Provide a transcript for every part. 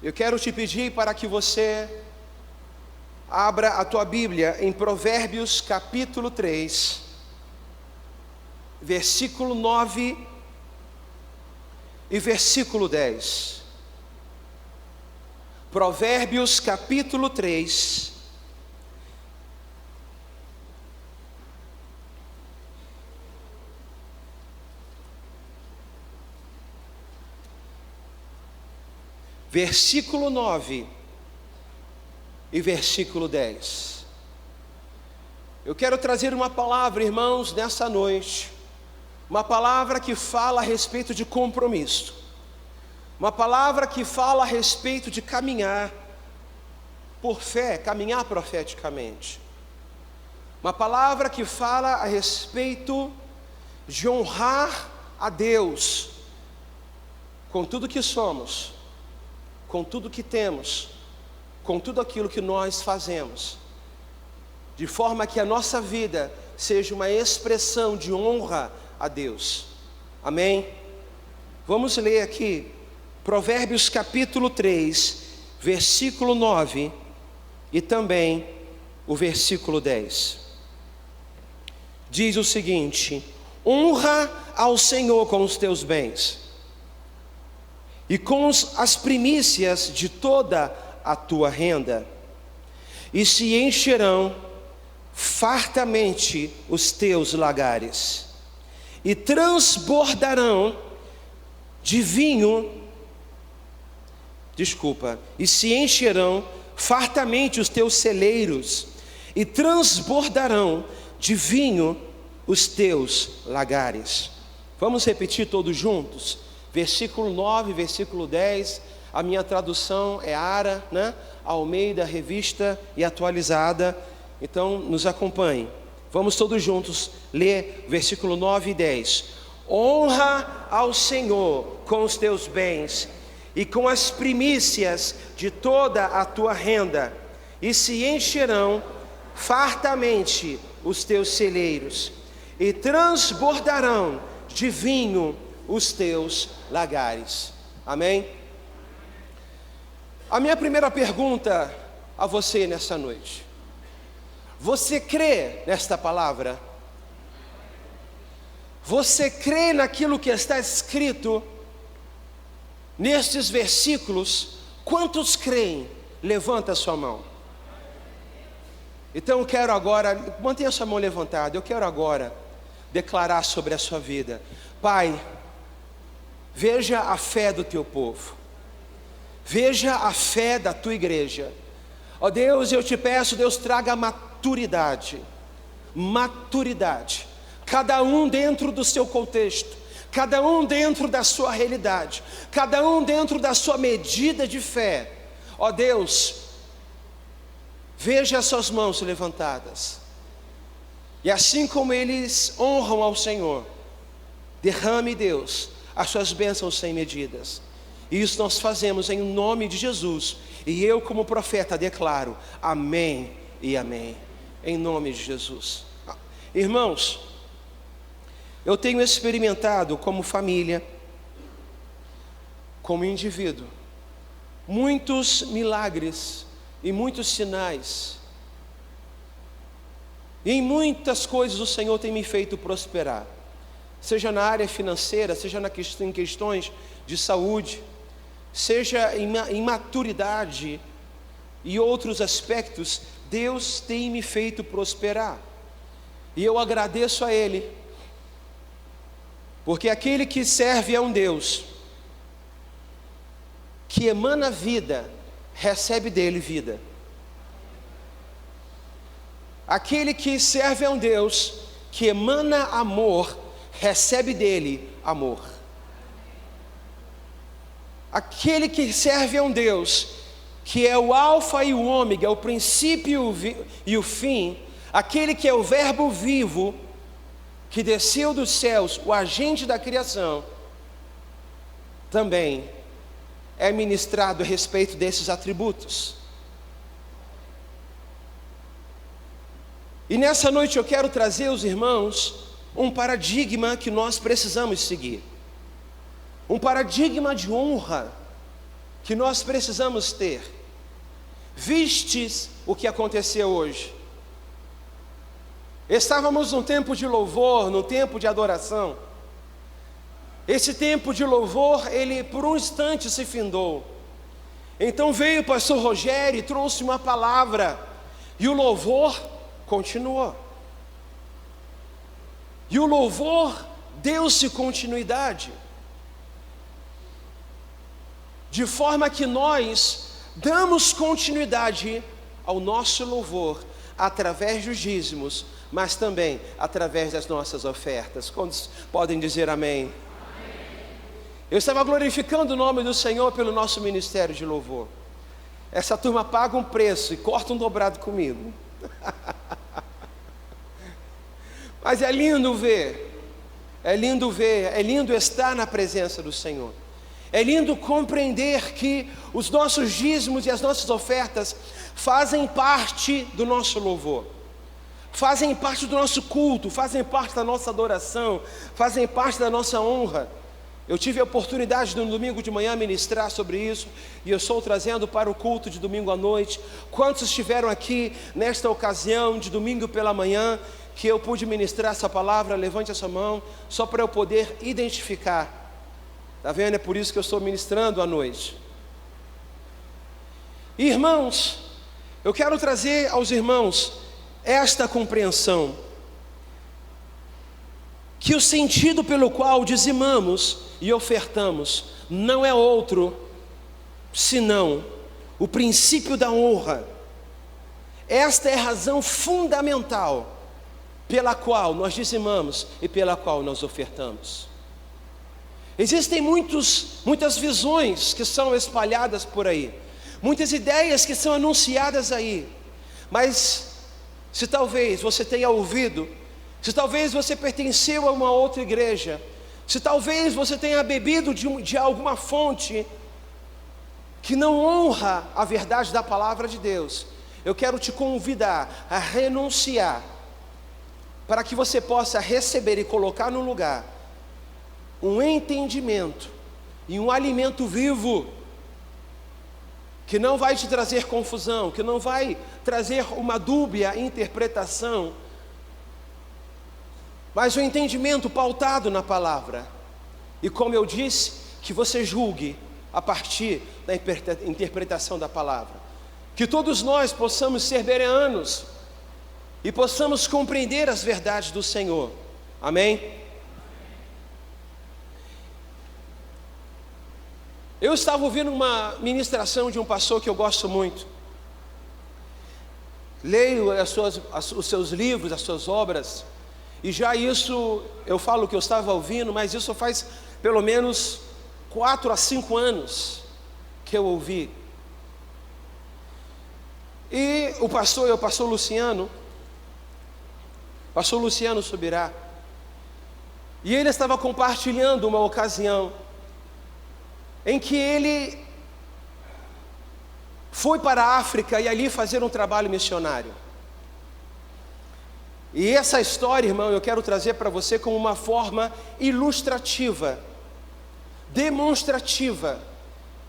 Eu quero te pedir para que você abra a tua Bíblia em Provérbios capítulo 3, versículo 9 e versículo 10. Provérbios capítulo 3, versículo 9 e versículo 10. Eu quero trazer uma palavra, irmãos, nessa noite, uma palavra que fala a respeito de compromisso, uma palavra que fala a respeito de caminhar por fé, caminhar profeticamente, uma palavra que fala a respeito de honrar a Deus com tudo que somos, com tudo que temos, com tudo aquilo que nós fazemos, de forma que a nossa vida seja uma expressão de honra a Deus. Amém? Vamos ler aqui Provérbios capítulo 3, versículo 9 e também o versículo 10. Diz o seguinte: honra ao Senhor com os teus bens e com as primícias de toda a tua renda, e se encherão fartamente os teus lagares, e transbordarão de vinho, e se encherão fartamente os teus celeiros, e transbordarão de vinho os teus lagares. Vamos repetir todos juntos? Versículo 9, versículo 10, a minha tradução é ARA, Almeida, revista e atualizada. Então nos acompanhe. Vamos todos juntos ler versículo 9 e 10. Honra ao Senhor com os teus bens e com as primícias de toda a tua renda, e se encherão fartamente os teus celeiros, e transbordarão de vinho os teus lagares. Amém? A minha primeira pergunta a você nessa noite: você crê nesta palavra? Você crê naquilo que está escrito nestes versículos? Quantos creem? Levanta a sua mão. Então eu quero agora, mantenha a sua mão levantada, eu quero agora declarar sobre a sua vida. Pai, veja a fé do teu povo, veja a fé da tua igreja. Ó Deus, eu te peço, Deus, traga maturidade, cada um dentro do seu contexto, cada um dentro da sua realidade, cada um dentro da sua medida de fé. Ó Deus, veja as suas mãos levantadas, e assim como eles honram ao Senhor, derrame, Deus, as suas bênçãos sem medidas. E isso nós fazemos em nome de Jesus. E eu, como profeta, declaro amém e amém, em nome de Jesus. Irmãos, eu tenho experimentado como família, como indivíduo, muitos milagres e muitos sinais. E em muitas coisas o Senhor tem me feito prosperar, seja na área financeira, seja em questões de saúde, seja em maturidade e outros aspectos. Deus tem me feito prosperar, e eu agradeço a Ele, porque aquele que serve é um Deus que emana vida, recebe dele vida. Aquele que serve é um Deus que emana amor, recebe dele amor. Aquele que serve a um Deus que é o alfa e o ômega, o princípio e o fim, aquele que é o verbo vivo, que desceu dos céus, o agente da criação, também é ministrado a respeito desses atributos. E nessa noite eu quero trazer aos irmãos um paradigma que nós precisamos seguir, um paradigma de honra que nós precisamos ter. Vistes o que aconteceu hoje. Estávamos num tempo de louvor, num tempo de adoração. Esse tempo de louvor, ele por um instante se findou. Então veio o pastor Rogério e trouxe uma palavra, e o louvor continuou. E o louvor deu-se continuidade, de forma que nós damos continuidade ao nosso louvor, através dos dízimos, mas também através das nossas ofertas. Quantos podem dizer amém? Eu estava glorificando o nome do Senhor pelo nosso ministério de louvor. Essa turma paga um preço e corta um dobrado comigo. Mas é lindo ver, é lindo estar na presença do Senhor. É lindo compreender que os nossos dízimos e as nossas ofertas fazem parte do nosso louvor, fazem parte do nosso culto, fazem parte da nossa adoração, fazem parte da nossa honra. Eu tive a oportunidade no domingo de manhã ministrar sobre isso, e eu estou trazendo para o culto de domingo à noite. Quantos estiveram aqui nesta ocasião de domingo pela manhã, que eu pude ministrar essa palavra? Levante a sua mão, só para eu poder identificar. Está vendo? É por isso que eu estou ministrando à noite. Irmãos, eu quero trazer aos irmãos esta compreensão, que o sentido pelo qual dizimamos e ofertamos não é outro senão o princípio da honra. Esta é a razão fundamental pela qual nós dizimamos e pela qual nós ofertamos. Existem muitas visões que são espalhadas por aí, muitas ideias que são anunciadas aí, mas se talvez você tenha ouvido, se talvez você pertenceu a uma outra igreja, se talvez você tenha bebido de alguma fonte que não honra a verdade da palavra de Deus, eu quero te convidar a renunciar, para que você possa receber e colocar no lugar um entendimento e um alimento vivo, que não vai te trazer confusão, que não vai trazer uma dúbia interpretação, mas um entendimento pautado na palavra. E como eu disse, que você julgue a partir da interpretação da palavra. Que todos nós possamos ser bereanos e possamos compreender as verdades do Senhor. Amém? Eu estava ouvindo uma ministração de um pastor que eu gosto muito. Leio os seus livros, as suas obras, e já isso, eu falo que eu estava ouvindo, mas isso faz pelo menos 4 a 5 anos que eu ouvi. E o pastor Luciano Subirá, e ele estava compartilhando uma ocasião em que ele foi para a África e ali fazer um trabalho missionário. E essa história, irmão, eu quero trazer para você como uma forma ilustrativa, demonstrativa,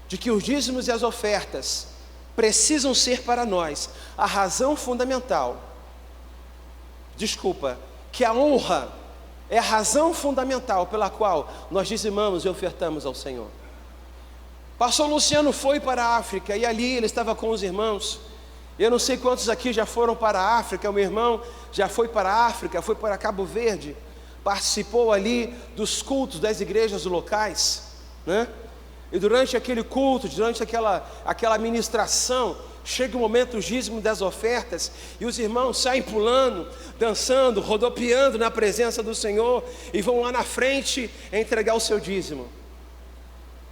de que os dízimos e as ofertas precisam ser para nós a razão fundamental. Que a honra é a razão fundamental pela qual nós dizimamos e ofertamos ao Senhor. Pastor Luciano foi para a África e ali ele estava com os irmãos. Eu não sei quantos aqui já foram para a África. O meu irmão já foi para a África, foi para Cabo Verde, participou ali dos cultos das igrejas locais, né? E durante aquele culto, durante aquela ministração, chega o momento do dízimo das ofertas, e os irmãos saem pulando, dançando, rodopiando na presença do Senhor, e vão lá na frente entregar o seu dízimo.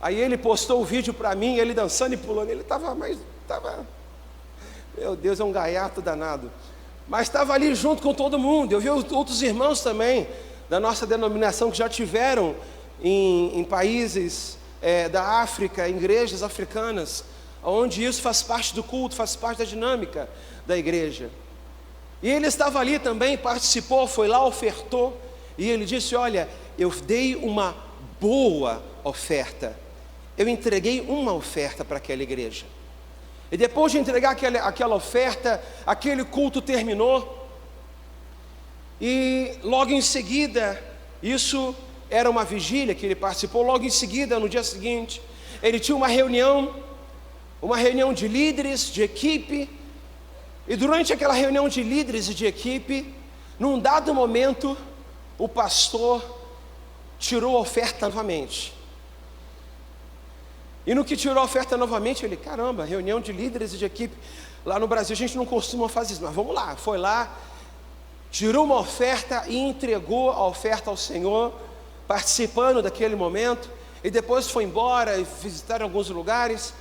Aí ele postou o vídeo para mim, ele dançando e pulando. Ele estava, meu Deus, é um gaiato danado. Mas estava ali junto com todo mundo. Eu vi outros irmãos também, da nossa denominação, que já tiveram em países da África, em igrejas africanas, onde isso faz parte do culto, faz parte da dinâmica da igreja. E ele estava ali também, participou, foi lá, ofertou. E ele disse: olha, eu dei uma boa oferta. eu entreguei uma oferta para aquela igreja. E depois de entregar aquela oferta, aquele culto terminou. E logo em seguida, isso era uma vigília que ele participou. Logo em seguida, no dia seguinte, ele tinha uma reunião de líderes, de equipe. E durante aquela reunião de líderes e de equipe, num dado momento, o pastor tirou a oferta novamente. E no que tirou a oferta novamente, ele, caramba, reunião de líderes e de equipe. Lá no Brasil a gente não costuma fazer isso, mas vamos lá. Foi lá, tirou uma oferta e entregou a oferta ao Senhor, participando daquele momento. E depois foi embora e visitaram alguns lugares.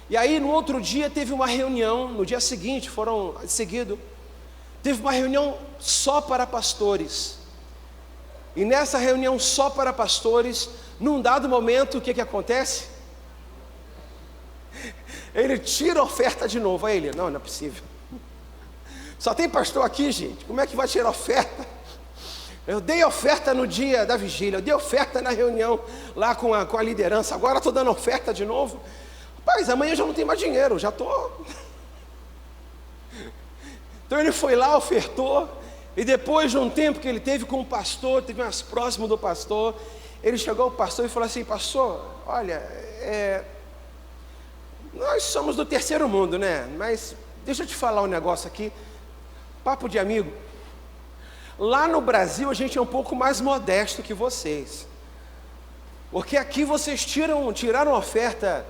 E aí no outro dia teve uma reunião, no dia seguinte, teve uma reunião só para pastores. E nessa reunião só para pastores, num dado momento, o que acontece? Ele tira a oferta de novo. Aí ele, não é possível. Só tem pastor aqui, gente. Como é que vai tirar a oferta? Eu dei oferta no dia da vigília, eu dei oferta na reunião lá com a liderança. Agora estou dando oferta de novo. Rapaz, amanhã já não tem mais dinheiro, já estou. Então ele foi lá, ofertou. E depois de um tempo que ele teve com o pastor, teve mais próximo do pastor, ele chegou ao pastor e falou assim: pastor, olha, nós somos do terceiro mundo, né? Mas deixa eu te falar um negócio aqui, papo de amigo. Lá no Brasil a gente é um pouco mais modesto que vocês, porque aqui vocês tiraram oferta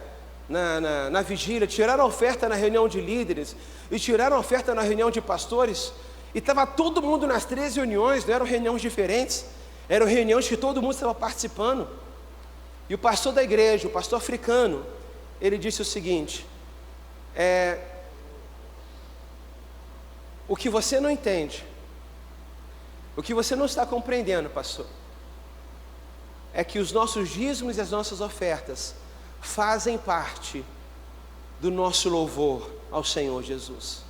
na vigília, tiraram oferta na reunião de líderes, e tiraram oferta na reunião de pastores, e estava todo mundo nas 13 reuniões, não eram reuniões diferentes, eram reuniões que todo mundo estava participando. E o pastor da igreja, o pastor africano, ele disse o seguinte: o que você não entende, o que você não está compreendendo, pastor, é que os nossos dízimos e as nossas ofertas fazem parte do nosso louvor ao Senhor Jesus.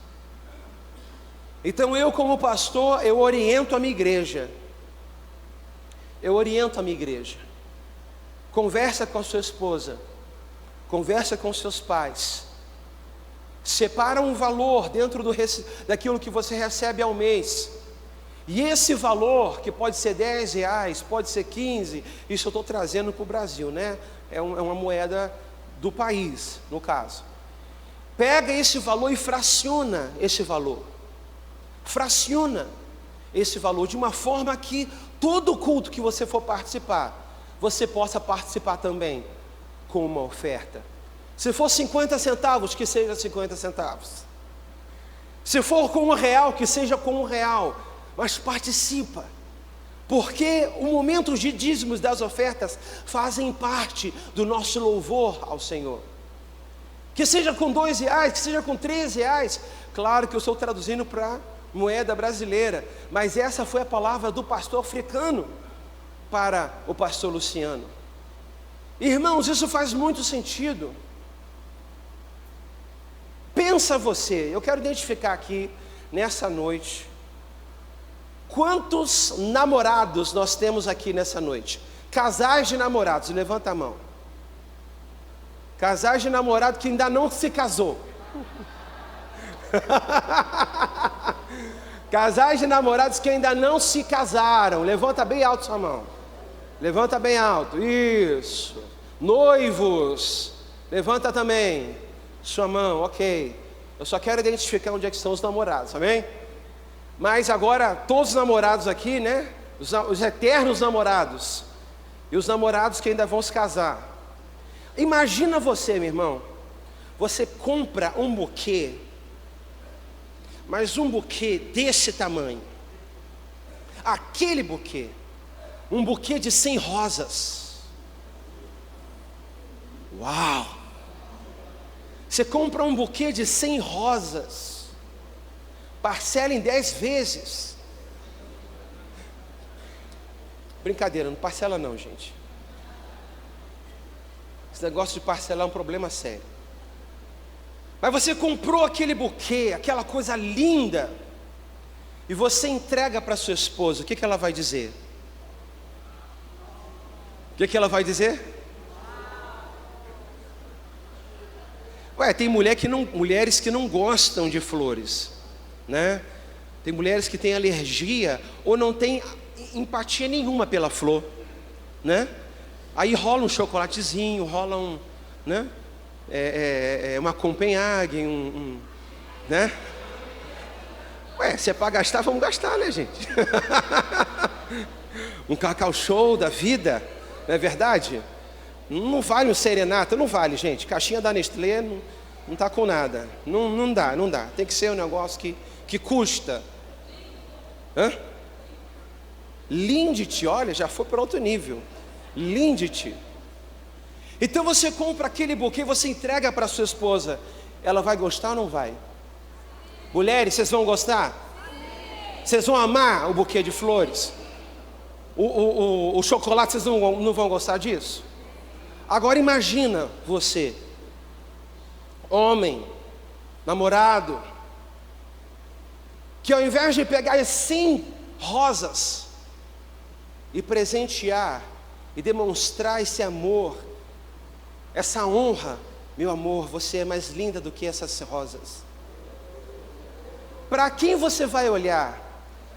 Então eu, como pastor, eu oriento a minha igreja. Conversa com a sua esposa, conversa com seus pais, separa um valor dentro daquilo que você recebe ao mês. E esse valor, que pode ser R$10, pode ser 15, isso eu estou trazendo para o Brasil, né? É uma moeda do país, no caso. Pega esse valor e fraciona esse valor. Fraciona esse valor de uma forma que todo culto que você for participar, você possa participar também com uma oferta. Se for 50 centavos, que seja 50 centavos. Se for com R$1, que seja com R$1. Mas participa, porque o momento de dízimos das ofertas fazem parte do nosso louvor ao Senhor. Que seja com R$2, que seja com R$13. Claro que eu estou traduzindo para moeda brasileira, mas essa foi a palavra do pastor africano para o pastor Luciano. Irmãos, isso faz muito sentido. Pensa você, eu quero identificar aqui nessa noite, quantos namorados nós temos aqui nessa noite? Casais de namorados, levanta a mão. Casais de namorado que ainda não se casou. Casais de namorados que ainda não se casaram, levanta bem alto sua mão. Levanta bem alto, isso. Noivos, levanta também sua mão, ok. Eu só quero identificar onde é que estão os namorados, amém? Mas agora, todos os namorados aqui, né? Os eternos namorados. E os namorados que ainda vão se casar. Imagina você, meu irmão. Você compra um buquê. Mas um buquê desse tamanho. Aquele buquê. Um buquê de 100 rosas. Uau! Você compra um buquê de 100 rosas. Parcela em 10 vezes. Brincadeira, não parcela não, gente. Esse negócio de parcelar é um problema sério. Mas você comprou aquele buquê, aquela coisa linda, e você entrega para sua esposa, o que ela vai dizer? O que ela vai dizer? Tem mulheres que não gostam de flores, né? Tem mulheres que têm alergia ou não têm empatia nenhuma pela flor, né? Aí rola um chocolatezinho, rola um, né? Uma Copenhague, né? Se é para gastar, vamos gastar, né, gente? Um Cacau Show da vida, não é verdade? Não vale um serenata, não vale, gente. Caixinha da Nestlé não tá com nada. Não dá. Tem que ser um negócio que custa. Lindt, olha, já foi para outro nível. Lindt. Então você compra aquele buquê, você entrega para sua esposa. Ela vai gostar ou não vai? Mulheres, vocês vão gostar? Vocês vão amar o buquê de flores? O chocolate, vocês não vão gostar disso? Agora imagina você, homem, namorado, que ao invés de pegar 100 rosas e presentear e demonstrar esse amor, essa honra, meu amor, você é mais linda do que essas rosas. Para quem você vai olhar?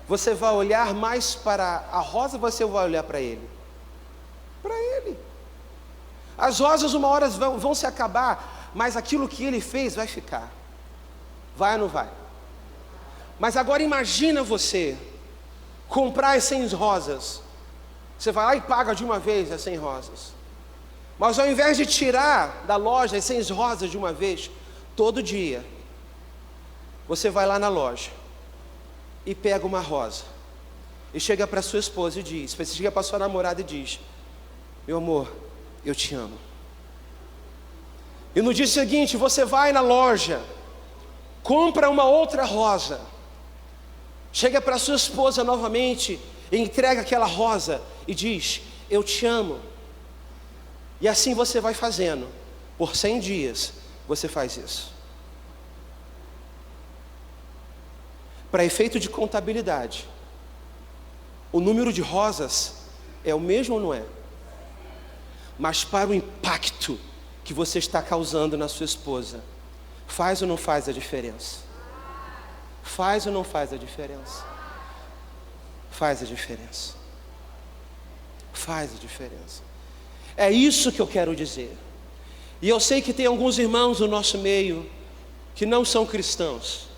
Você vai olhar mais para a rosa ou você vai olhar para ele? Para ele. As rosas uma hora vão se acabar, mas aquilo que ele fez vai ficar. Vai ou não vai? Mas agora imagina você comprar as 100 rosas. Você vai lá e paga de uma vez as 100 rosas. Mas ao invés de tirar da loja as 100 rosas de uma vez, todo dia, você vai lá na loja e pega uma rosa e chega para sua esposa e diz, você chega para sua namorada e diz, meu amor, eu te amo. E no dia seguinte você vai na loja, compra uma outra rosa, chega para sua esposa novamente e entrega aquela rosa e diz, eu te amo. E assim você vai fazendo, por 100 dias você faz isso. Para efeito de contabilidade, o número de rosas é o mesmo ou não é? Mas para o impacto que você está causando na sua esposa, faz ou não faz a diferença? Faz ou não faz a diferença? Faz a diferença. Faz a diferença. É isso que eu quero dizer. E eu sei que tem alguns irmãos no nosso meio que não são cristãos.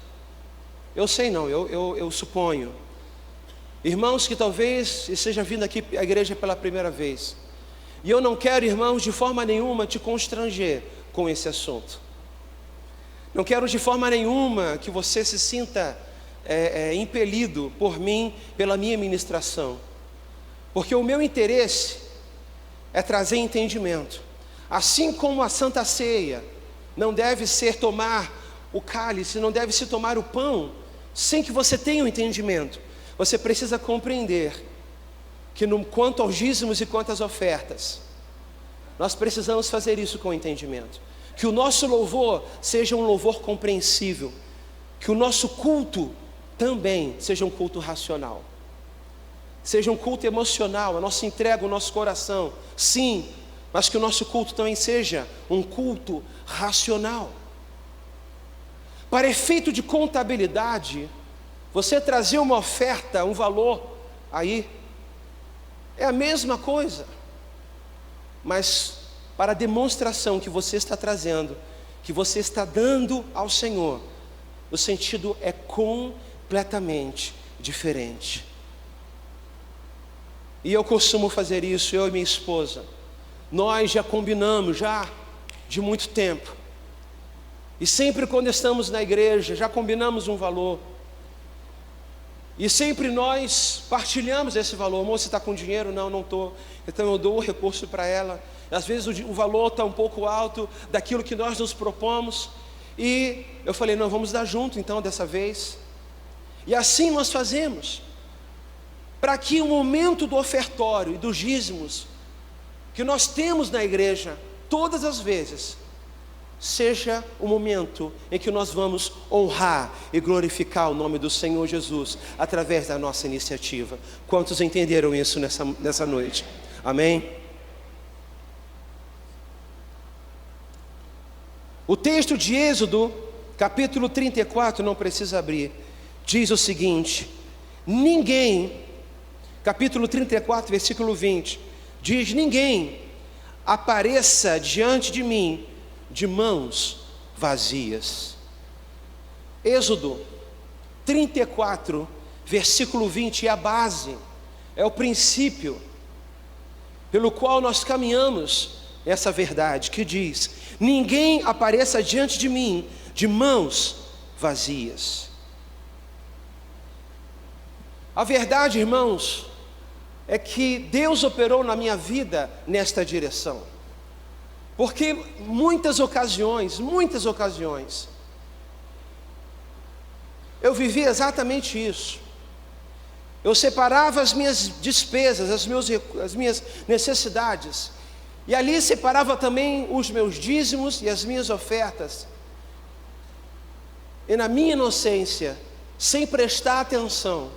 Eu sei não, eu suponho. Irmãos que talvez estejam vindo aqui à igreja pela primeira vez. E eu não quero, irmãos, de forma nenhuma te constranger com esse assunto. Não quero de forma nenhuma que você se sinta impelido por mim, pela minha ministração. Porque o meu interesse é trazer entendimento. Assim como a Santa Ceia não deve ser tomar o cálice, não deve se tomar o pão sem que você tenha um entendimento. Você precisa compreender que quanto aos dízimos e quanto às ofertas, nós precisamos fazer isso com entendimento. Que o nosso louvor seja um louvor compreensível. Que o nosso culto também seja um culto racional. Seja um culto emocional, a nossa entrega, o nosso coração, sim, mas que o nosso culto também seja um culto racional. Para efeito de contabilidade, você trazer uma oferta, um valor, aí, é a mesma coisa, mas para a demonstração que você está trazendo, que você está dando ao Senhor, o sentido é completamente diferente. E eu costumo fazer isso, eu e minha esposa. Nós já combinamos, já de muito tempo. E sempre quando estamos na igreja, já combinamos um valor. E sempre nós partilhamos esse valor. Amor, você está com dinheiro? Não, não estou. Então eu dou o recurso para ela. Às vezes o valor está um pouco alto daquilo que nós nos propomos. E eu falei, não, vamos dar junto então dessa vez. E assim nós fazemos. Para que o momento do ofertório e dos dízimos que nós temos na igreja, todas as vezes, seja o momento em que nós vamos honrar e glorificar o nome do Senhor Jesus, através da nossa iniciativa. Quantos entenderam isso nessa noite? Amém? O texto de Êxodo, capítulo 34, não precisa abrir, diz o seguinte: ninguém, capítulo 34, versículo 20, diz: ninguém apareça diante de mim de mãos vazias. Êxodo 34, versículo 20 é a base, é o princípio pelo qual nós caminhamos essa verdade, que diz: ninguém apareça diante de mim de mãos vazias. A verdade, irmãos, é que Deus operou na minha vida nesta direção, porque muitas ocasiões, eu vivi exatamente isso. Eu separava as minhas despesas, as minhas necessidades, e ali separava também os meus dízimos e as minhas ofertas. E na minha inocência, sem prestar atenção,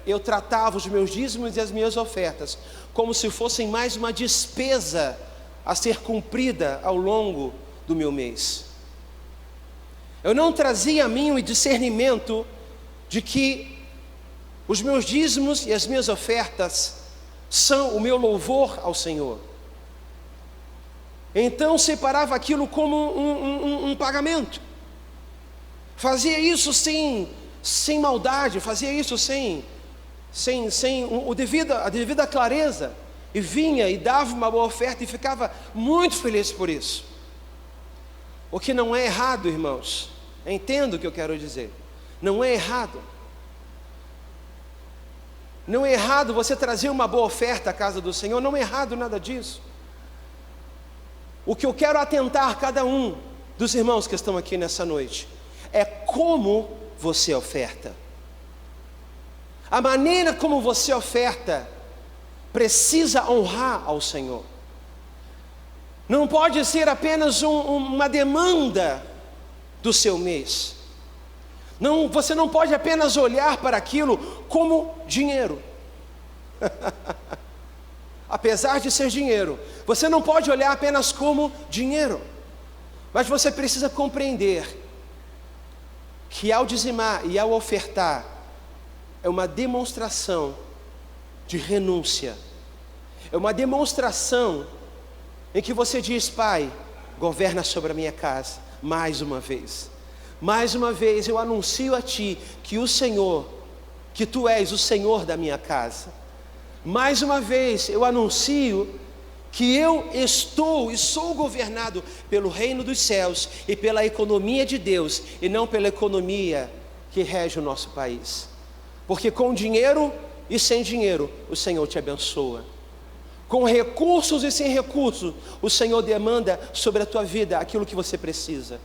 eu tratava os meus dízimos e as minhas ofertas como se fossem mais uma despesa a ser cumprida ao longo do meu mês. Eu não trazia a mim o discernimento de que os meus dízimos e as minhas ofertas são o meu louvor ao Senhor. Então separava aquilo como um pagamento. Fazia isso sem maldade, fazia isso sem a devida clareza. E vinha e dava uma boa oferta e ficava muito feliz por isso. O que não é errado, irmãos. Entendo o que eu quero dizer. Não é errado. Não é errado você trazer uma boa oferta à casa do Senhor. Não é errado nada disso. O que eu quero atentar cada um dos irmãos que estão aqui nessa noite é como você oferta. A maneira como você oferta precisa honrar ao Senhor. Não pode ser apenas uma demanda do seu mês. Não, você não pode apenas olhar para aquilo como dinheiro. Apesar de ser dinheiro, você não pode olhar apenas como dinheiro. Mas você precisa compreender que ao dizimar e ao ofertar é uma demonstração de renúncia. É uma demonstração em que você diz: Pai, governa sobre a minha casa. Mais uma vez eu anuncio a Ti que o Senhor, que Tu és o Senhor da minha casa. Mais uma vez eu anuncio que eu estou e sou governado pelo reino dos céus e pela economia de Deus, e não pela economia que rege o nosso país. Porque com dinheiro e sem dinheiro o Senhor te abençoa. Com recursos e sem recursos, o Senhor demanda sobre a tua vida aquilo que você precisa.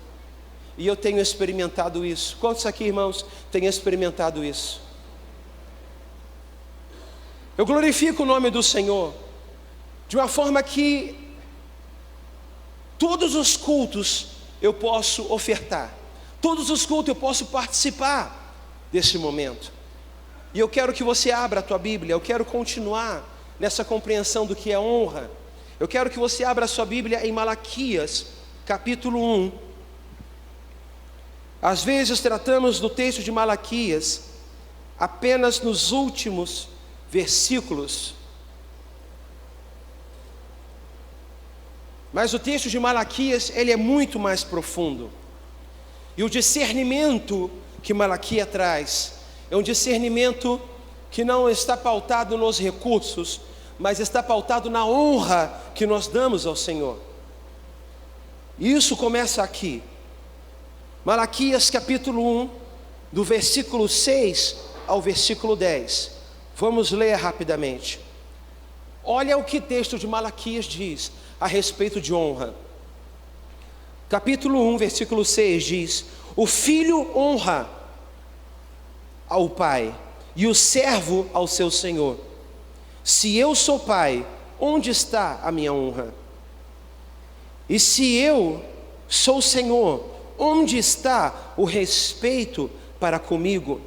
E eu tenho experimentado isso. Quantos aqui, irmãos, têm experimentado isso? Eu glorifico o nome do Senhor de uma forma que todos os cultos eu posso ofertar, todos os cultos eu posso participar desse momento. E eu quero que você abra a tua Bíblia. Eu quero continuar nessa compreensão do que é honra. Eu quero que você abra a sua Bíblia em Malaquias, capítulo 1. Às vezes tratamos do texto de Malaquias apenas nos últimos versículos. Mas o texto de Malaquias, ele é muito mais profundo. E o discernimento que Malaquias traz é um discernimento que não está pautado nos recursos, mas está pautado na honra que nós damos ao Senhor. E isso começa aqui. Malaquias capítulo 1, do versículo 6 ao versículo 10. Vamos ler rapidamente. Olha o que o texto de Malaquias diz a respeito de honra. Capítulo 1, versículo 6 diz: o filho honra ao pai, e o servo ao seu senhor. Se eu sou pai, onde está a minha honra? E se eu sou senhor, onde está o respeito para comigo?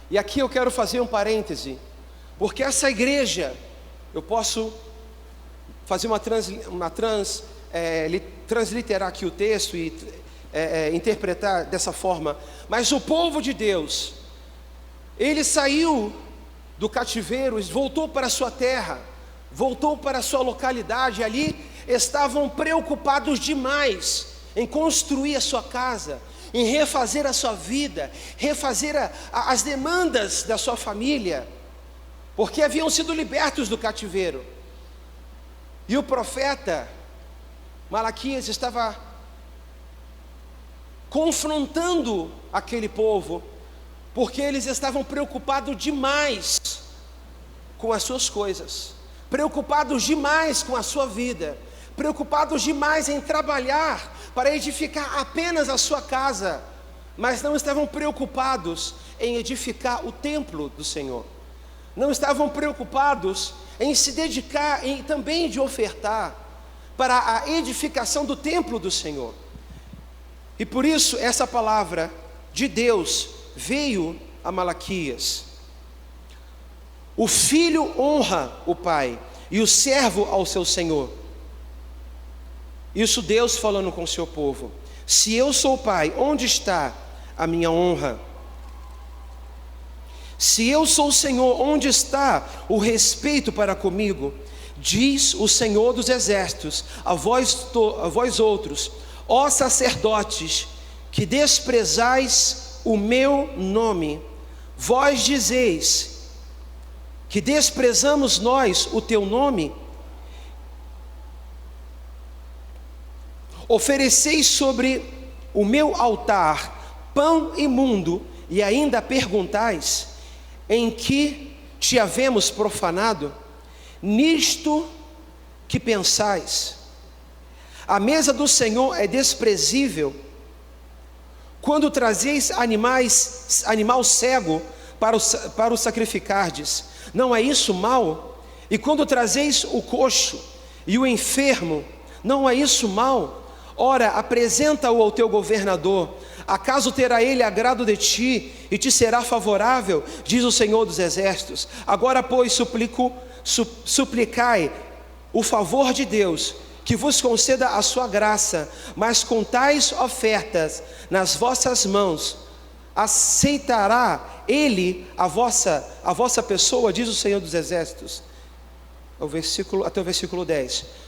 E aqui eu quero fazer um parêntese, porque essa igreja, eu posso fazer uma transliterar aqui o texto e interpretar dessa forma, mas o povo de Deus, ele saiu do cativeiro, voltou para a sua terra, voltou para a sua localidade. Ali estavam preocupados demais em construir a sua casa, em refazer a sua vida, refazer as demandas da sua família, porque haviam sido libertos do cativeiro. E o profeta Malaquias estava confrontando aquele povo, porque eles estavam preocupados demais com as suas coisas, preocupados demais com a sua vida, preocupados demais em trabalhar para edificar apenas a sua casa, mas não estavam preocupados em edificar o templo do Senhor, não estavam preocupados em se dedicar, em também de ofertar para a edificação do templo do Senhor. E por isso essa palavra de Deus veio a Malaquias: o filho honra o pai e o servo ao seu senhor. Isso Deus falando com o seu povo. Se eu sou pai, onde está a minha honra? Se eu sou o Senhor, onde está o respeito para comigo? Diz o Senhor dos exércitos a vós outros, ó sacerdotes, que desprezais o meu nome. Vós dizeis que desprezamos nós o teu nome? Ofereceis sobre o meu altar pão imundo, e ainda perguntais: em que te havemos profanado? Nisto que pensais: a mesa do Senhor é desprezível, quando trazeis animal cego para o sacrificardes, não é isso mal? E quando trazeis o coxo e o enfermo, não é isso mal? Ora, apresenta-o ao teu governador, acaso terá ele agrado de ti, e te será favorável, diz o Senhor dos exércitos. Agora, pois, suplicai o favor de Deus, que vos conceda a sua graça, mas com tais ofertas nas vossas mãos, aceitará ele a vossa pessoa, diz o Senhor dos exércitos. Até o versículo 10.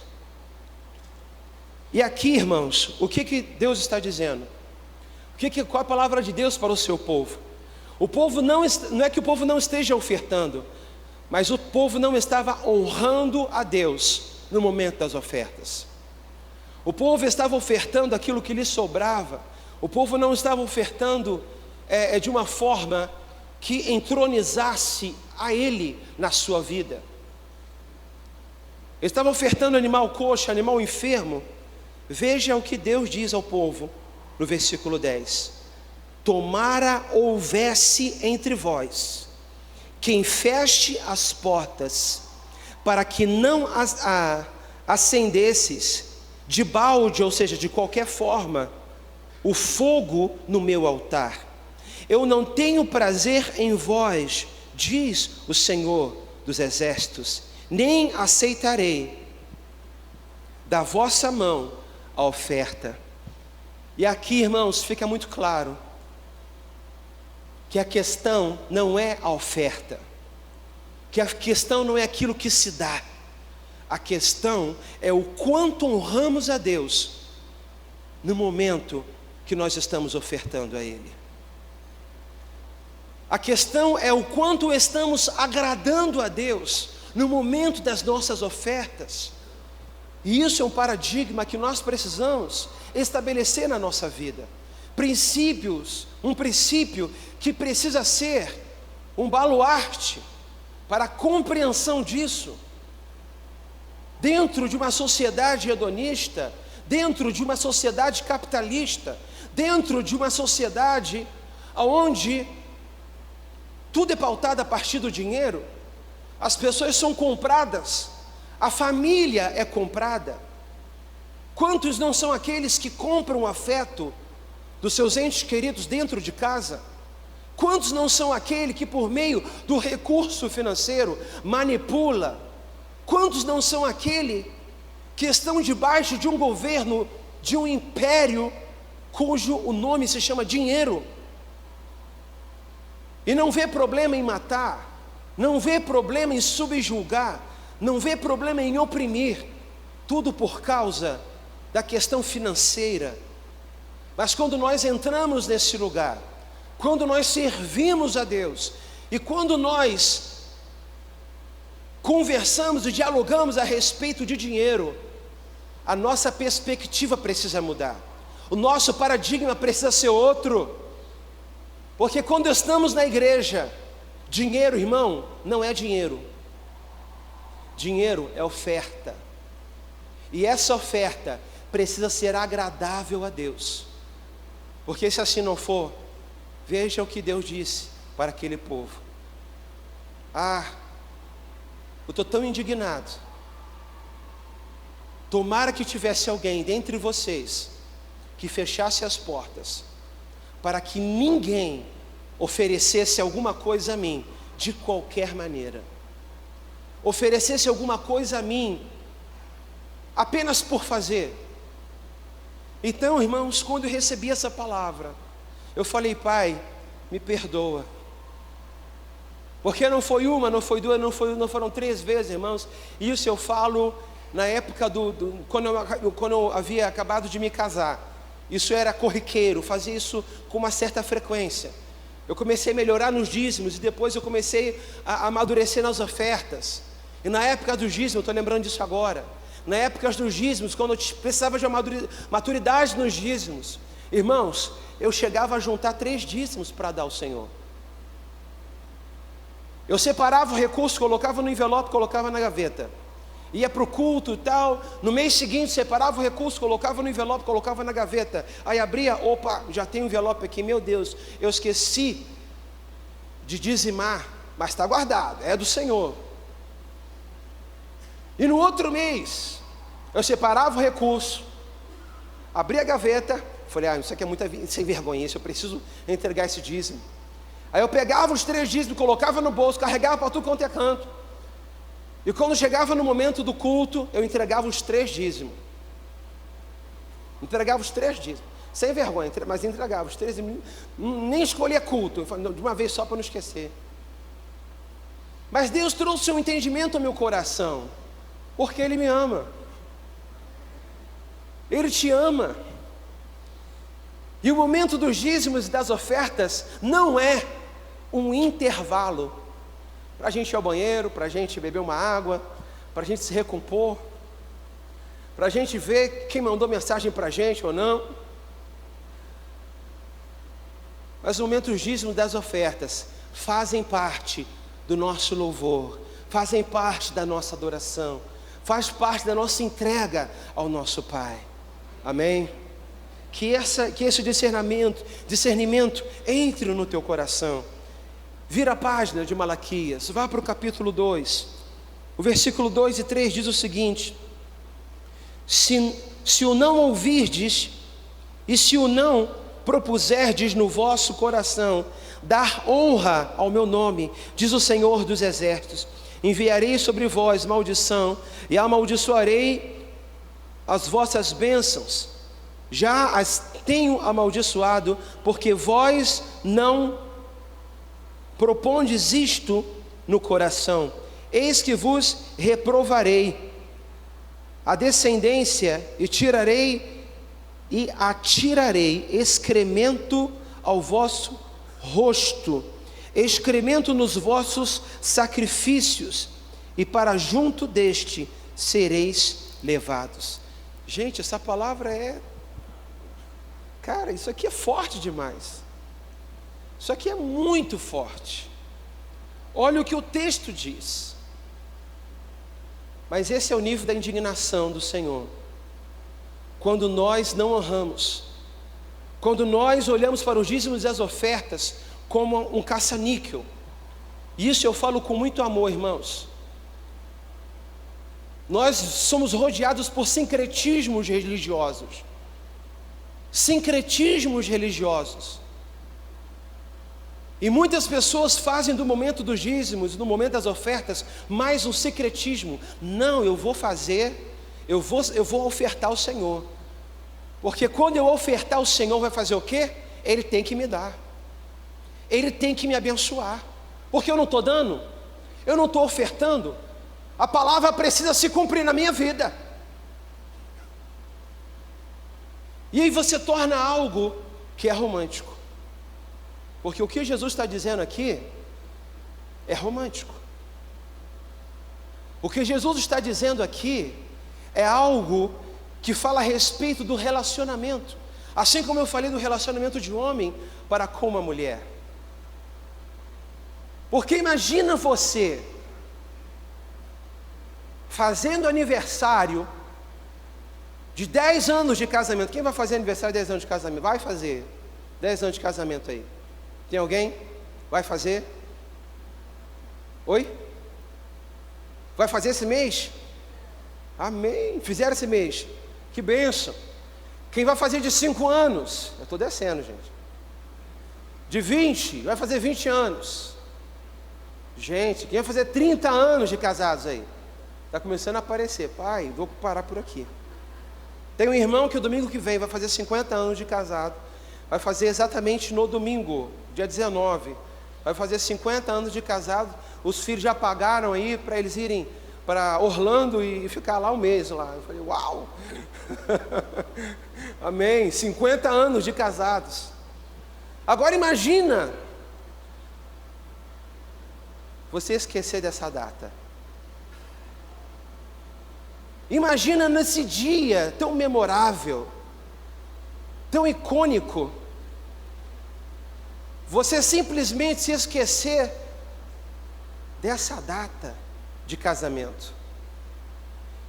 E aqui, irmãos, o que Deus está dizendo? Qual a palavra de Deus para o seu povo? O povo não é que o povo não esteja ofertando, mas o povo não estava honrando a Deus no momento das ofertas. O povo estava ofertando aquilo que lhe sobrava. O povo não estava ofertando de uma forma que entronizasse a ele na sua vida. Ele estava ofertando animal coxo, animal enfermo. Veja o que Deus diz ao povo no versículo 10: tomara houvesse entre vós quem feche as portas, para que não acendesses de balde, ou seja, de qualquer forma, o fogo no meu altar. Eu não tenho prazer em vós, diz o Senhor dos exércitos, nem aceitarei da vossa mão a oferta. E aqui, irmãos, fica muito claro que a questão não é a oferta, que a questão não é aquilo que se dá, a questão é o quanto honramos a Deus no momento que nós estamos ofertando a Ele. A questão é o quanto estamos agradando a Deus no momento das nossas ofertas. E isso é um paradigma que nós precisamos estabelecer na nossa vida. Um princípio que precisa ser um baluarte para a compreensão disso. Dentro de uma sociedade hedonista, dentro de uma sociedade capitalista, dentro de uma sociedade onde tudo é pautado a partir do dinheiro, as pessoas são compradas, a família é comprada. Quantos não são aqueles que compram o afeto dos seus entes queridos dentro de casa? Quantos não são aqueles que por meio do recurso financeiro manipula? Quantos não são aqueles que estão debaixo de um governo, de um império, cujo o nome se chama dinheiro, e não vê problema em matar, não vê problema em subjugar, não vê problema em oprimir, tudo por causa da questão financeira. Mas quando nós entramos nesse lugar, quando nós servimos a Deus, e quando nós conversamos e dialogamos a respeito de dinheiro, a nossa perspectiva precisa mudar, o nosso paradigma precisa ser outro. Porque quando estamos na igreja, dinheiro, irmão, não é dinheiro. Dinheiro é oferta. E essa oferta precisa ser agradável a Deus. Porque se assim não for, veja o que Deus disse para aquele povo. Eu estou tão indignado. Tomara que tivesse alguém dentre vocês que fechasse as portas, para que ninguém oferecesse alguma coisa a mim, de qualquer maneira. Oferecesse alguma coisa a mim, apenas por fazer. Então, irmãos, quando eu recebi essa palavra, eu falei: Pai, me perdoa. Porque não foi uma, não foi duas, não foram 3 vezes, irmãos. Isso eu falo na época quando eu havia acabado de me casar. Isso era corriqueiro, fazia isso com uma certa frequência. Eu comecei a melhorar nos dízimos, e depois eu comecei a amadurecer nas ofertas. E na época do dízimo, eu estou lembrando disso agora, na época dos dízimos, quando eu precisava de maturidade nos dízimos, irmãos, eu chegava a juntar 3 dízimos para dar ao Senhor. Eu separava o recurso, colocava no envelope, colocava na gaveta. Ia para o culto e tal, no mês seguinte separava o recurso, colocava no envelope, colocava na gaveta. Aí abria, opa, já tem um envelope aqui, meu Deus, eu esqueci de dizimar, mas está guardado, é do Senhor. E no outro mês, eu separava o recurso, abria a gaveta, falei: isso aqui é muita sem vergonha, eu preciso entregar esse dízimo. Aí eu pegava os 3 dízimos, colocava no bolso, carregava para tudo quanto é canto. E quando chegava no momento do culto, eu entregava os 3 dízimos. Entregava os 3 dízimos. Sem vergonha, mas entregava os 3 dízimos. Nem escolhia culto, de uma vez só para não esquecer. Mas Deus trouxe um entendimento ao meu coração, porque Ele me ama. Ele te ama. E o momento dos dízimos e das ofertas não é um intervalo para a gente ir ao banheiro, para a gente beber uma água, para a gente se recompor, para a gente ver quem mandou mensagem para a gente ou não. Mas o momento dos dízimos das ofertas fazem parte do nosso louvor, fazem parte da nossa adoração, faz parte da nossa entrega ao nosso Pai. Amém? Que esse discernimento entre no teu coração. Vira a página de Malaquias, vá para o capítulo 2, o versículo 2 e 3 diz o seguinte: se o não ouvirdes, e se o não propuserdes no vosso coração, dar honra ao meu nome, diz o Senhor dos exércitos, enviarei sobre vós maldição, e amaldiçoarei as vossas bênçãos, já as tenho amaldiçoado, porque vós não propondes isto no coração. Eis que vos reprovarei a descendência, e tirarei e atirarei excremento ao vosso rosto, excremento nos vossos sacrifícios, e para junto deste sereis levados. Gente, essa palavra cara, isso aqui é forte demais. Isso aqui é muito forte. Olha o que o texto diz. Mas esse é o nível da indignação do Senhor. Quando nós não honramos, quando nós olhamos para os dízimos e as ofertas como um caça-níquel. Isso eu falo com muito amor, irmãos. Nós somos rodeados por sincretismos religiosos. Sincretismos religiosos. E muitas pessoas fazem do momento dos dízimos, do momento das ofertas, mais um secretismo. Não, eu vou fazer, eu vou ofertar ao Senhor. Porque quando eu ofertar, o Senhor vai fazer o quê? Ele tem que me dar. Ele tem que me abençoar. Porque eu não estou dando, eu não estou ofertando, a palavra precisa se cumprir na minha vida. E aí você torna algo que é romântico. Porque o que Jesus está dizendo aqui é romântico. O que Jesus está dizendo aqui é algo que fala a respeito do relacionamento. Assim como eu falei do relacionamento de homem para com uma mulher. Porque imagina você fazendo aniversário de 10 anos de casamento. Quem vai fazer aniversário de 10 anos de casamento? Vai fazer 10 anos de casamento aí. Tem alguém? Vai fazer? Oi? Vai fazer esse mês? Amém. Fizeram esse mês. Que bênção. Quem vai fazer de 5 anos? Eu estou descendo, gente. De 20, vai fazer 20 anos. Gente, quem vai fazer 30 anos de casados aí? Está começando a aparecer. Pai, vou parar por aqui. Tem um irmão que o domingo que vem vai fazer 50 anos de casado. Vai fazer exatamente no domingo, dia 19. Vai fazer 50 anos de casado. Os filhos já pagaram aí para eles irem para Orlando e ficar lá um mês lá. Eu falei, uau! Amém, 50 anos de casados. Agora imagina você esquecer dessa data. Imagina nesse dia tão memorável, tão icônico, você simplesmente se esquecer dessa data de casamento.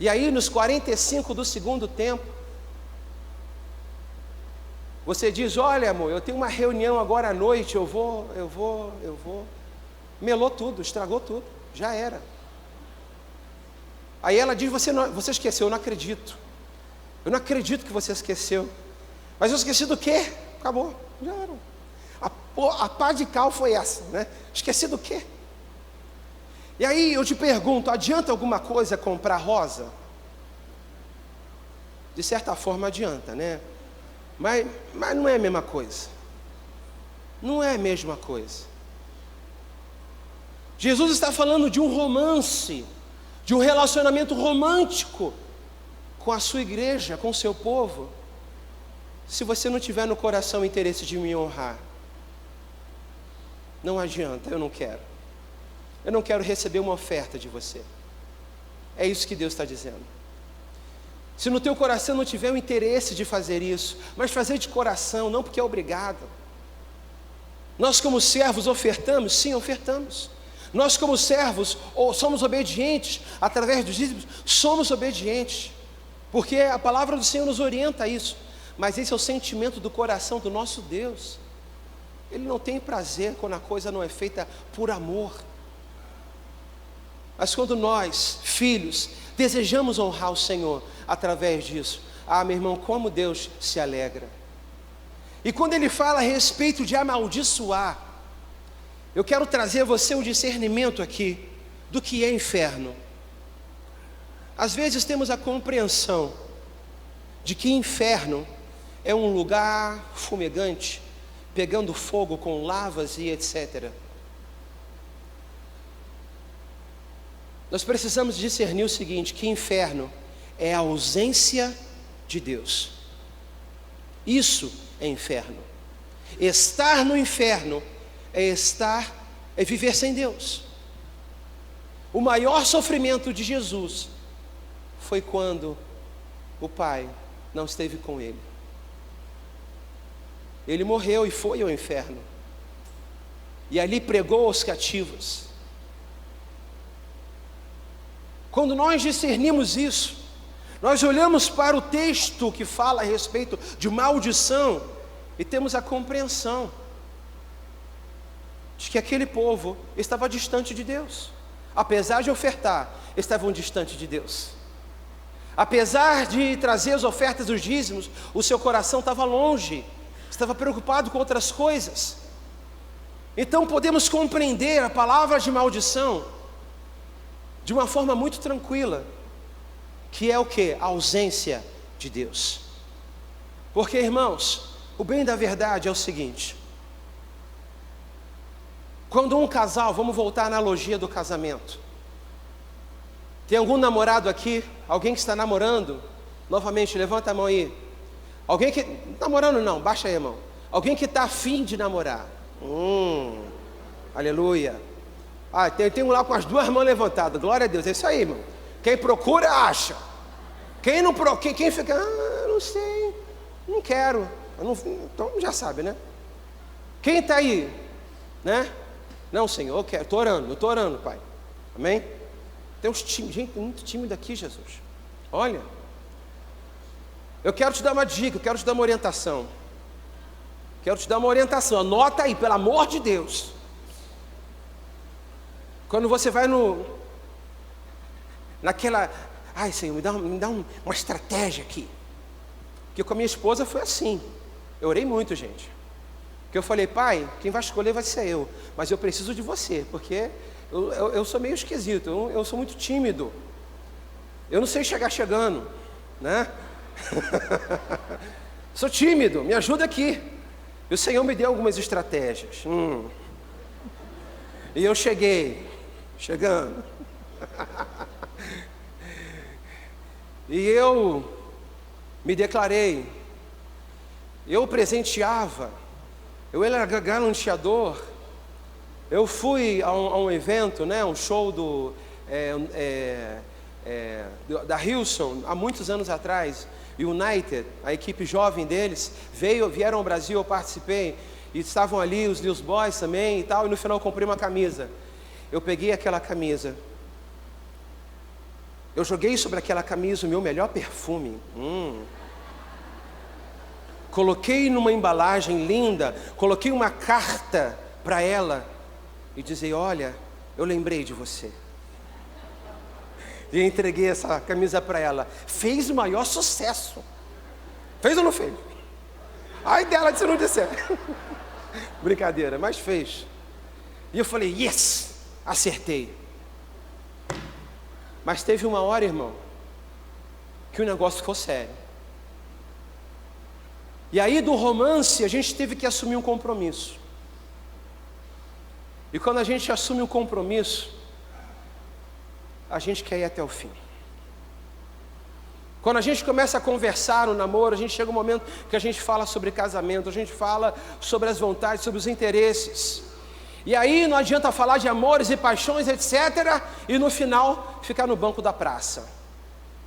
E aí nos 45 do segundo tempo, você diz, olha amor, eu tenho uma reunião agora à noite, eu vou. Melou tudo, estragou tudo, já era. Aí ela diz, você esqueceu, eu não acredito. Eu não acredito que você esqueceu. Mas eu esqueci do quê? Acabou, já era. A pá de cal foi essa, né? Esqueci do quê? E aí eu te pergunto, adianta alguma coisa comprar rosa? De certa forma adianta, né? Mas não é a mesma coisa. Não é a mesma coisa. Jesus está falando de um romance, de um relacionamento romântico com a sua igreja, com o seu povo. Se você não tiver no coração o interesse de me honrar, não adianta, eu não quero. Eu não quero receber uma oferta de você. É isso que Deus está dizendo. Se no teu coração não tiver o interesse de fazer isso, mas fazer de coração, não porque é obrigado. Nós como servos ofertamos? Sim, ofertamos. Nós como servos somos obedientes através dos dízimos? Somos obedientes. Porque a palavra do Senhor nos orienta a isso. Mas esse é o sentimento do coração do nosso Deus. Ele não tem prazer quando a coisa não é feita por amor. Mas quando nós, filhos, desejamos honrar o Senhor através disso, meu irmão, como Deus se alegra. E quando Ele fala a respeito de amaldiçoar, eu quero trazer a você um discernimento aqui do que é inferno. Às vezes temos a compreensão de que inferno é um lugar fumegante, pegando fogo com lavas e etc. Nós precisamos discernir o seguinte, que inferno é a ausência de Deus. Isso é inferno. Estar no inferno é viver sem Deus. O maior sofrimento de Jesus foi quando o Pai não esteve com Ele. Ele morreu e foi ao inferno. E ali pregou aos cativos. Quando nós discernimos isso, nós olhamos para o texto que fala a respeito de maldição e temos a compreensão de que aquele povo estava distante de Deus. Apesar de ofertar, estavam distantes de Deus. Apesar de trazer as ofertas dos dízimos, o seu coração estava longe, estava preocupado com outras coisas. Então podemos compreender a palavra de maldição de uma forma muito tranquila, que é o quê? A ausência de Deus. Porque, irmãos, o bem da verdade é o seguinte: quando um casal, vamos voltar à analogia do casamento, tem algum namorado aqui? Alguém que está namorando? Novamente, levanta a mão aí. Alguém que... namorando não, baixa aí a mão. Alguém que está afim de namorar. Aleluia. Tem um lá com as duas mãos levantadas. Glória a Deus, é isso aí, irmão. Quem procura, acha. Quem não procura, quem fica, não sei, não quero. Então já sabe, né? Quem está aí? Né? Não, Senhor, eu quero, estou orando, Pai. Amém? Tem uns gente muito tímida aqui, Jesus. Olha, eu quero te dar uma dica, eu quero te dar uma orientação. Anota aí, pelo amor de Deus. Quando você vai naquela, Senhor, me dá uma estratégia aqui. Porque com a minha esposa foi assim. Eu orei muito, gente. Porque eu falei, Pai, quem vai escolher vai ser eu. Mas eu preciso de você, porque eu sou meio esquisito, eu sou muito tímido. Eu não sei chegar chegando, né? Sou tímido, me ajuda aqui. E o Senhor me deu algumas estratégias. E eu chegando. E eu me declarei. Eu presenteava. Eu era galanteador. Eu fui a um evento, né, um show da Hilson, há muitos anos atrás. United, a equipe jovem deles, vieram ao Brasil, eu participei, e estavam ali os newsboys também e tal, e no final eu comprei uma camisa. Eu peguei aquela camisa, eu joguei sobre aquela camisa o meu melhor perfume, coloquei numa embalagem linda, coloquei uma carta para ela, e dizei, olha, eu lembrei de você. E entreguei essa camisa para ela. Fez o maior sucesso. Fez ou não fez? Ai dela se não disser. Brincadeira, mas fez. E eu falei, yes, acertei. Mas teve uma hora, irmão, que o negócio ficou sério. E aí do romance a gente teve que assumir um compromisso. E quando a gente assume um compromisso, a gente quer ir até o fim. Quando a gente começa a conversar no namoro, a gente chega um momento que a gente fala sobre casamento, a gente fala sobre as vontades, sobre os interesses. E aí não adianta falar de amores e paixões, etc. E no final ficar no banco da praça.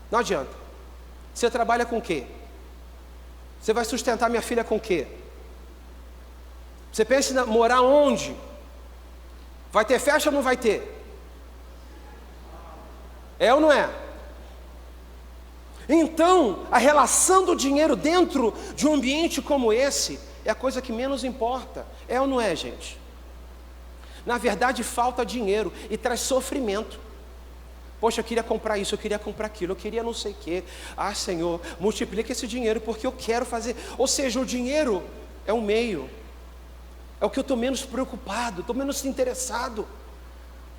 Não adianta. Você trabalha com o quê? Você vai sustentar minha filha com o quê? Você pensa em morar onde? Vai ter festa ou não vai ter? É ou não é? Então, a relação do dinheiro dentro de um ambiente como esse é a coisa que menos importa. É ou não é, gente? Na verdade, falta dinheiro e traz sofrimento. Poxa, eu queria comprar isso, eu queria comprar aquilo, eu queria não sei o quê. Senhor, multiplica esse dinheiro porque eu quero fazer. Ou seja, o dinheiro é um meio. É o que eu estou menos preocupado, estou menos interessado.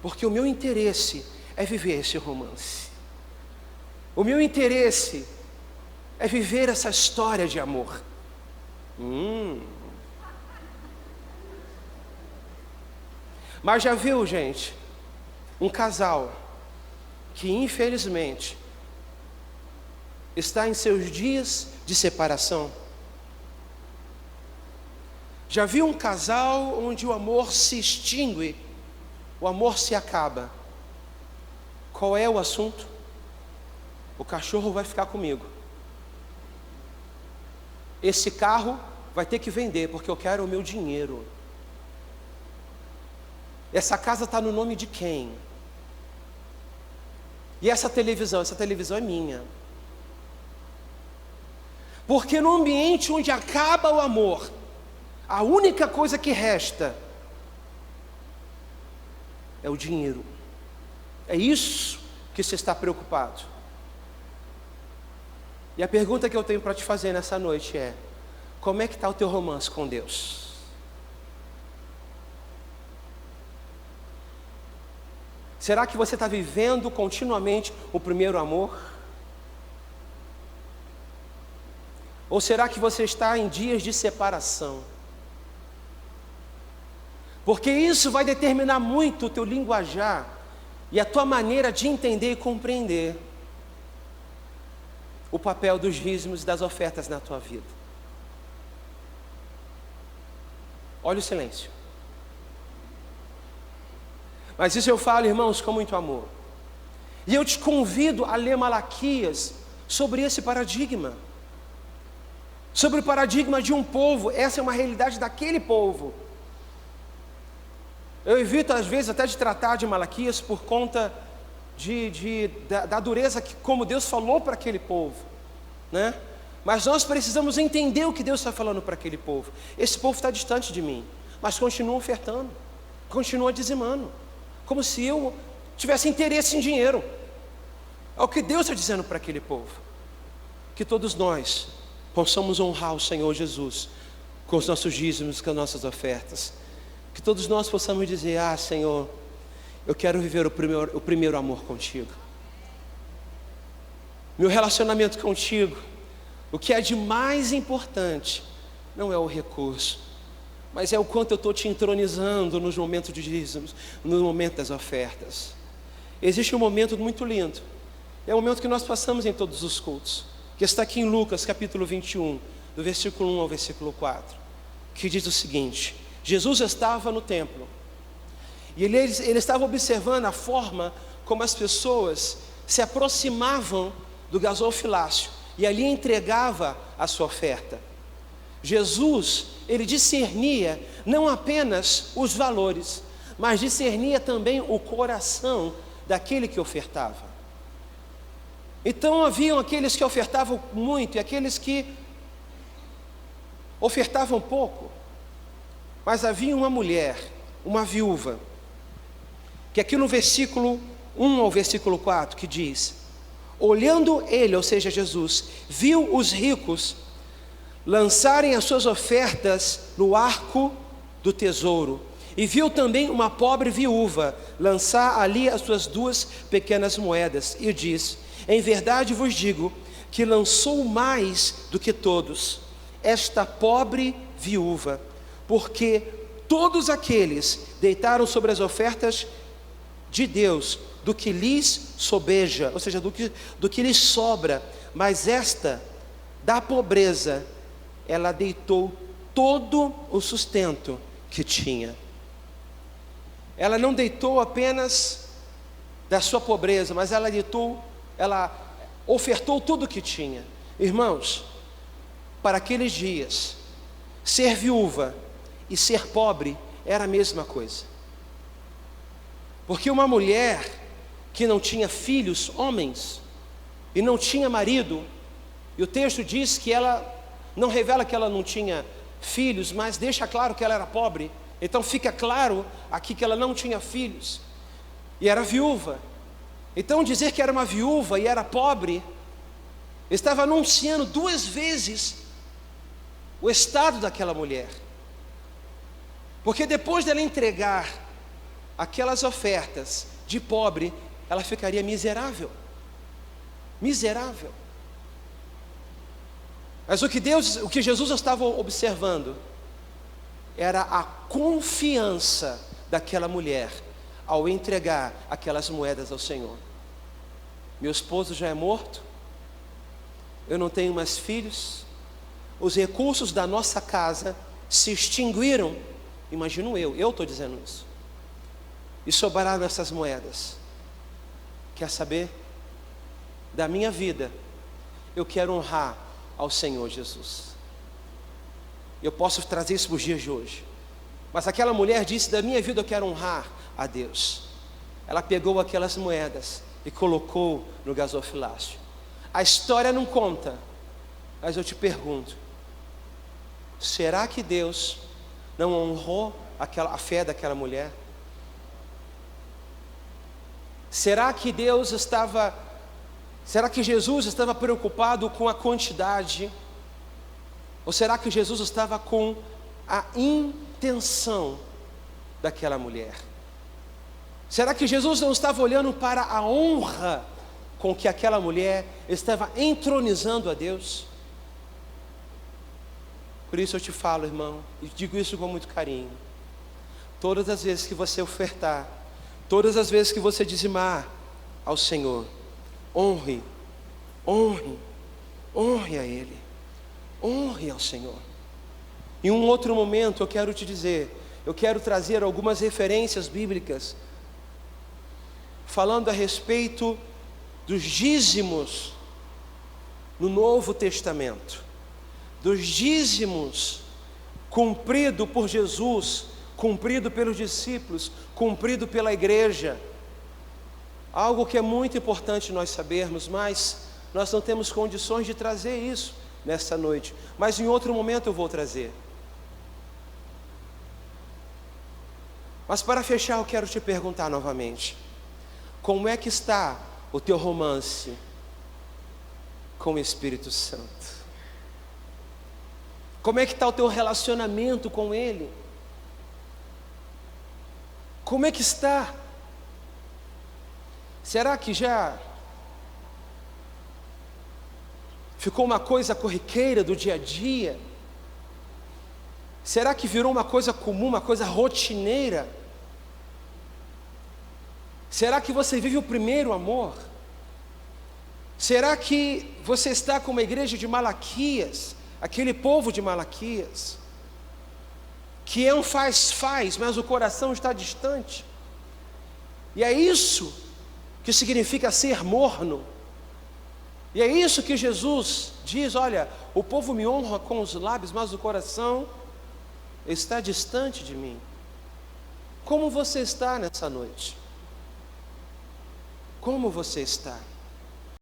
Porque o meu interesse é viver esse romance. O meu interesse é viver essa história de amor. Mas já viu, gente, um casal que infelizmente está em seus dias de separação? Já viu um casal onde o amor se extingue, o amor se acaba? Qual é o assunto? O cachorro vai ficar comigo. Esse carro vai ter que vender porque eu quero o meu dinheiro. Essa casa está no nome de quem? E essa televisão é minha. Porque no ambiente onde acaba o amor, a única coisa que resta é o dinheiro. É isso que você está preocupado. E a pergunta que eu tenho para te fazer nessa noite é: como é que está o teu romance com Deus? Será que você está vivendo continuamente o primeiro amor? Ou será que você está em dias de separação? Porque isso vai determinar muito o teu linguajar e a tua maneira de entender e compreender o papel dos dízimos e das ofertas na tua vida. Olha o silêncio. Mas isso eu falo, irmãos, com muito amor. E eu te convido a ler Malaquias sobre esse paradigma. Sobre o paradigma de um povo. Essa é uma realidade daquele povo. Eu evito às vezes até de tratar de Malaquias por conta da dureza que, como Deus falou para aquele povo, né? Mas nós precisamos entender o que Deus está falando para aquele povo. Esse povo está distante de mim, mas continua ofertando, continua dizimando, como se eu tivesse interesse em dinheiro. É o que Deus está dizendo para aquele povo. Que todos nós possamos honrar o Senhor Jesus com os nossos dízimos, com as nossas ofertas. Que todos nós possamos dizer: ah, Senhor, eu quero viver o primeiro amor contigo. Meu relacionamento contigo, o que é de mais importante, não é o recurso, mas é o quanto eu estou te entronizando nos momentos de dízimos, no momento das ofertas. Existe um momento muito lindo, é o momento que nós passamos em todos os cultos, que está aqui em Lucas capítulo 21, do versículo 1 ao versículo 4, que diz o seguinte: Jesus estava no templo, e ele estava observando a forma como as pessoas se aproximavam do gasofilácio, e ali entregava a sua oferta. Jesus, ele discernia não apenas os valores, mas discernia também o coração daquele que ofertava. Então haviam aqueles que ofertavam muito e aqueles que ofertavam pouco. Mas havia uma mulher, uma viúva, que aqui no versículo 1 ao versículo 4, que diz: olhando ele, ou seja, Jesus, viu os ricos lançarem as suas ofertas no arco do tesouro, e viu também uma pobre viúva lançar ali as suas 2 pequenas moedas, e diz: em verdade vos digo que lançou mais do que todos esta pobre viúva, porque todos aqueles deitaram sobre as ofertas de Deus do que lhes sobeja, ou seja, do que lhes sobra, mas esta, da pobreza, ela deitou todo o sustento que tinha. Ela não deitou apenas da sua pobreza, mas ela ofertou tudo o que tinha. Irmãos, para aqueles dias, ser viúva e ser pobre era a mesma coisa. Porque uma mulher que não tinha filhos, homens, e não tinha marido, e o texto diz que ela, não revela que ela não tinha filhos, mas deixa claro que ela era pobre. Então fica claro aqui que ela não tinha filhos, e era viúva. Então dizer que era uma viúva e era pobre, estava anunciando 2 vezes o estado daquela mulher. Porque depois dela entregar aquelas ofertas de pobre, ela ficaria miserável. Miserável. Mas o que Jesus estava observando era a confiança daquela mulher ao entregar aquelas moedas ao Senhor. Meu esposo já é morto, eu não tenho mais filhos, os recursos da nossa casa se extinguiram. Imagino eu estou dizendo isso. E sobraram essas moedas. Quer saber? Da minha vida, eu quero honrar ao Senhor Jesus. Eu posso trazer isso para os dias de hoje. Mas aquela mulher disse: da minha vida eu quero honrar a Deus. Ela pegou aquelas moedas e colocou no gasofilácio. A história não conta, mas eu te pergunto: será que Deus não honrou a fé daquela mulher? Será que Jesus estava preocupado com a quantidade? Ou será que Jesus estava com a intenção daquela mulher? Será que Jesus não estava olhando para a honra com que aquela mulher estava entronizando a Deus? Por isso eu te falo, irmão, e digo isso com muito carinho. Todas as vezes que você ofertar, todas as vezes que você dizimar ao Senhor, honre a Ele, honre ao Senhor. Em um outro momento eu quero te dizer, eu quero trazer algumas referências bíblicas, falando a respeito dos dízimos no Novo Testamento, dos dízimos cumprido por Jesus, cumprido pelos discípulos, cumprido pela igreja. Algo que é muito importante nós sabermos, mas nós não temos condições de trazer isso nesta noite, mas em outro momento eu vou trazer. Mas para fechar eu quero te perguntar novamente, como é que está o teu romance com o Espírito Santo? Como é que está o teu relacionamento com Ele? Como é que está? Será que já ficou uma coisa corriqueira do dia a dia? Será que virou uma coisa comum, uma coisa rotineira? Será que você vive o primeiro amor? Será que você está como a igreja de Malaquias, aquele povo de Malaquias, que é um faz, mas o coração está distante? E é isso que significa ser morno. E é isso que Jesus diz: olha, o povo me honra com os lábios, mas o coração está distante de mim. Como você está nessa noite? Como você está?